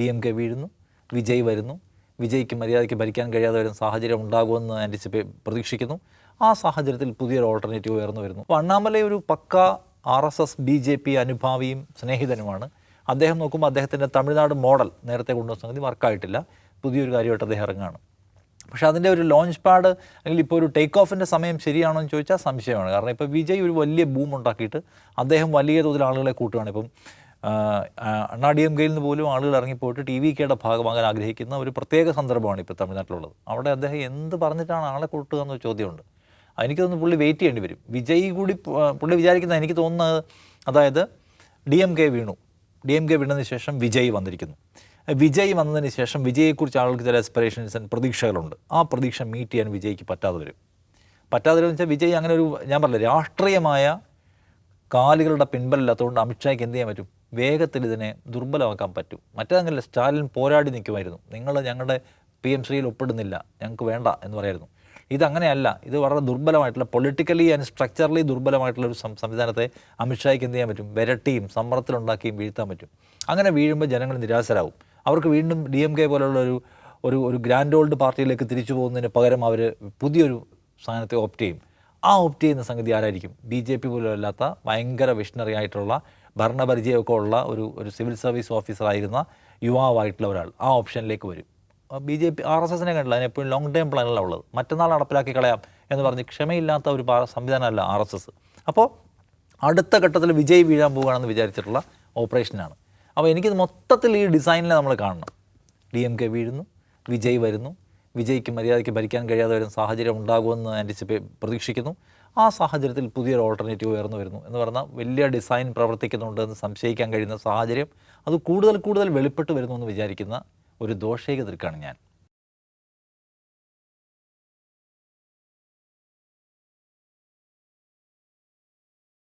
DMK വീഴുന്നു, വിജയ് വരുന്നു, വിജയ്ക്ക് മര്യാദയ്ക്ക് ഭരിക്കാൻ കഴിയാതെ വരുന്ന സാഹചര്യം ഉണ്ടാകുമെന്ന് പ്രതീക്ഷിക്കുന്നു. ആ സാഹചര്യത്തിൽ പുതിയൊരു ഓൾട്ടർനേറ്റീവ് ഉയർന്നു വരുന്നു. അപ്പോൾ അണ്ണാമലൈ ഒരു പക്ക RSS BJP അനുഭാവിയും സ്നേഹിതനുമാണ്. അദ്ദേഹം നോക്കുമ്പോൾ അദ്ദേഹത്തിൻ്റെ തമിഴ്നാട് മോഡൽ നേരത്തെ കൊണ്ടുവന്ന സംഗതി വർക്കായിട്ടില്ല. പുതിയൊരു കാര്യമായിട്ട് അദ്ദേഹം ഇറങ്ങുകയാണ്. പക്ഷേ അതിൻ്റെ ഒരു ലോഞ്ച് പാഡ് അല്ലെങ്കിൽ ഇപ്പോൾ ഒരു ടേക്ക് ഓഫിൻ്റെ സമയം ശരിയാണോ എന്ന് ചോദിച്ചാൽ സംശയമാണ്. കാരണം ഇപ്പോൾ വിജയ് ഒരു വലിയ ബൂം ഉണ്ടാക്കിയിട്ട് അദ്ദേഹം വലിയ തോതിൽ ആളുകളെ കൂട്ടുകയാണ്. ഇപ്പം അണ്ണാ DMKയിൽ നിന്ന് പോലും ആളുകൾ ഇറങ്ങിപ്പോയിട്ട് TVKയുടെ ഭാഗമാകാൻ ആഗ്രഹിക്കുന്ന ഒരു പ്രത്യേക സന്ദർഭമാണ് ഇപ്പോൾ തമിഴ്നാട്ടിലുള്ളത്. അവിടെ അദ്ദേഹം എന്ത് പറഞ്ഞിട്ടാണ് ആളെ കൂട്ടുക എന്നൊരു ചോദ്യമുണ്ട്. എനിക്ക് തോന്നുന്നു പുള്ളി വെയിറ്റ് ചെയ്യേണ്ടി വരും. വിജയ് കൂടി പുള്ളി വിചാരിക്കുന്നത് എനിക്ക് തോന്നുന്നത്, അതായത് DMK വീണതിന് ശേഷം വിജയ് വന്നിരിക്കുന്നു. വിജയ് വന്നതിന് ശേഷം വിജയെക്കുറിച്ച് ആളുകൾക്ക് ചില എക്സ്പെക്ടേഷൻസ് പ്രതീക്ഷകളുണ്ട്. ആ പ്രതീക്ഷ മീറ്റ് ചെയ്യാൻ വിജയ്ക്ക് പറ്റാതെ വരും വെച്ചാൽ വിജയ് അങ്ങനെ ഒരു, ഞാൻ പറഞ്ഞില്ല, രാഷ്ട്രീയമായ കാലുകളുടെ പിൻബലമില്ലാത്തതുകൊണ്ട് അമിത്ഷായ്ക്ക് എന്ത് ചെയ്യാൻ പറ്റും? വേഗത്തിൽ ഇതിനെ ദുർബലമാക്കാൻ പറ്റും. മറ്റേതങ്ങനെ സ്റ്റാലിൻ പോരാടി നിൽക്കുമായിരുന്നു, നിങ്ങൾ ഞങ്ങളുടെ PMശ്രീയിൽ ഒപ്പിടുന്നില്ല, ഞങ്ങൾക്ക് വേണ്ട എന്ന് പറയായിരുന്നു. ഇതങ്ങനെയല്ല. ഇത് വളരെ ദുർബലമായിട്ടുള്ള, പൊളിറ്റിക്കലി ആൻഡ് സ്ട്രക്ചറലി ദുർബലമായിട്ടുള്ള ഒരു സംവിധാനത്തെ അമിത്ഷായ്ക്ക് എന്ത് ചെയ്യാൻ പറ്റും? വിരട്ടിയും സമ്മർദ്ദത്തിലുണ്ടാക്കിയും വീഴ്ത്താൻ പറ്റും. അങ്ങനെ വീഴുമ്പോൾ ജനങ്ങൾ നിരാശരാകും. അവർക്ക് വീണ്ടും DMK പോലുള്ള ഒരു ഗ്രാൻഡ് ഓൾഡ് പാർട്ടിയിലേക്ക് തിരിച്ചു പോകുന്നതിന് പകരം അവർ പുതിയൊരു സ്ഥാനത്തെ ഓപ്റ്റ് ചെയ്യും. ആ ഓപ്റ്റ് ചെയ്യുന്ന സംഗതി ആരായിരിക്കും? BJP പോലും അല്ലാത്ത ഭയങ്കര വിഷണറി ആയിട്ടുള്ള ഭരണപരിചയമൊക്കെ ഉള്ള ഒരു സിവിൽ സർവീസ് ഓഫീസറായിരുന്ന യുവാവായിട്ടുള്ള ഒരാൾ ആ ഓപ്ഷനിലേക്ക് വരും. BJP RSSനെ കണ്ടില്ല, അതിനെപ്പോഴും ലോങ് ടേം പ്ലാനല്ല ഉള്ളത്. മറ്റന്നാൾ നടപ്പിലാക്കി കളയാം എന്ന് പറഞ്ഞ് ക്ഷമയില്ലാത്ത ഒരു സംവിധാനമല്ല RSS. അപ്പോൾ അടുത്ത ഘട്ടത്തിൽ വിജയ് വീഴാൻ പോകുകയാണെന്ന് വിചാരിച്ചിട്ടുള്ള ഓപ്പറേഷനാണ്. അപ്പോൾ എനിക്കിത് മൊത്തത്തിൽ ഈ ഡിസൈനിൽ നമ്മൾ കാണണം. DMK വീഴുന്നു, വിജയ് വരുന്നു, വിജയ്ക്ക് മര്യാദയ്ക്ക് ഭരിക്കാൻ കഴിയാതെ വരുന്ന സാഹചര്യം ഉണ്ടാകുമെന്ന് പ്രതീക്ഷിക്കുന്നു. ആ സാഹചര്യത്തിൽ പുതിയൊരു ഓൾട്ടർനേറ്റീവ് ഉയർന്നു വരുന്നു എന്ന് പറഞ്ഞാൽ വലിയ ഡിസൈൻ പ്രവർത്തിക്കുന്നുണ്ട് എന്ന് സംശയിക്കാൻ കഴിയുന്ന സാഹചര്യം അത് കൂടുതൽ വെളിപ്പെട്ട് വരുന്നു എന്ന് വിചാരിക്കുന്ന ഒരു ദോഷൈക ദൃക്കാണ് ഞാൻ.